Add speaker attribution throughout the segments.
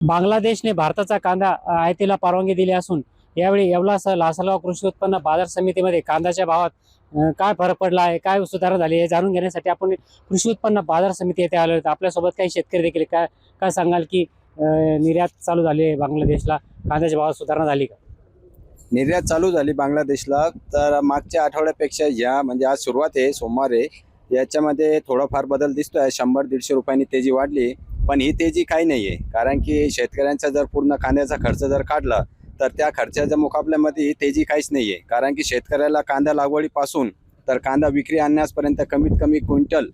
Speaker 1: बांगलादेशने भारताचा कांदा आयातीला परवानगी दिली असून यावेळी येवला लासलगाव कृषी उत्पन्न बाजार समितीमध्ये कांद्याच्या भावात काय फरक पडला आहे, काय सुधारणा झाली आहे जाणून घेण्यासाठी आपण कृषी उत्पन्न बाजार समिती येथे आलो आहोत। आपल्यासोबत काही शेतकरी देखील काय काय सांगाल की निर्यात चालू झाली आहे बांगलादेशला, कांद्याच्या भावात सुधारणा झाली का?
Speaker 2: निर्यात चालू झाली बांगलादेशला, तर मागच्या आठवड्यापेक्षा या म्हणजे आज सुरुवात आहे सोमवार आहे, याच्यामध्ये थोडाफार बदल दिसतोय। 100-150 रुपयांनी तेजी वाढली, पण ही तेजी काही नाही आहे, कारण की शेतकऱ्यांचा जर पूर्ण कांद्याचा खर्च जर काढला तर त्या खर्चाच्या मुकाबल्यामध्ये ही तेजी काहीच नाही आहे। कारण की शेतकऱ्याला कांदा लागवडीपासून तर कांदा विक्री आणण्यापर्यंत कमीत कमी क्विंटल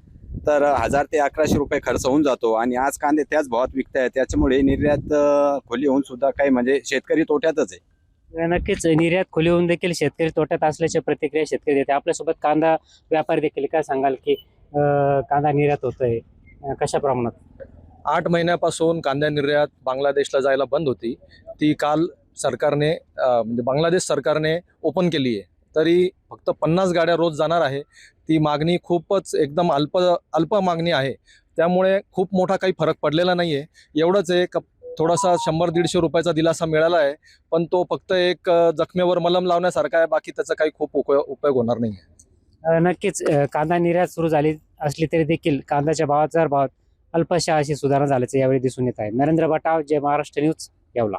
Speaker 2: तर 1000 ते 1100 रुपये खर्च होऊन जातो, आणि आज कांदे त्याच भावात विकतायत। त्याच्यामुळे निर्यात खुली होऊन सुद्धा काही म्हणजे शेतकरी तोट्यातच आहे।
Speaker 1: नक्कीच निर्यात खुली होऊन देखील शेतकरी तोट्यात असल्याची प्रतिक्रिया शेतकरी देते। आपल्यासोबत कांदा व्यापारी देखील काय सांगाल की कांदा निर्यात होतोय कशा प्रमाणात?
Speaker 3: 8 महिन्यापासून कांदा निर्यात बांगलादेशला जायला बंद होती, ती काल सरकारने म्हणजे बांगलादेश सरकारने ओपन केली आहे। तरी फक्त 50 गाड्या रोज जाणार आहे। ती मागणी खूपच एकदम अल्प मागणी आहे, त्यामुळे खूप मोठा काही फरक पडलेला नाही आहे। एवढंच आहे थोडासा 100-150 रुपयाचा दिलासा मिळाला आहे, पण तो फक्त एक जखमेवर मलम लावण्यासारखा आहे, बाकी त्याचा काही खूप उपयोग होणार नाही आहे।
Speaker 1: नक्कीच कांदा निर्यात सुरू झाली असली तरी देखील कांद्याच्या भावात अल्पशा अशी सुधारणा झाल्याचं यावेळी दिसून येत आहे। नरेंद्र बटाव, जय महाराष्ट्र न्यूज, येवला।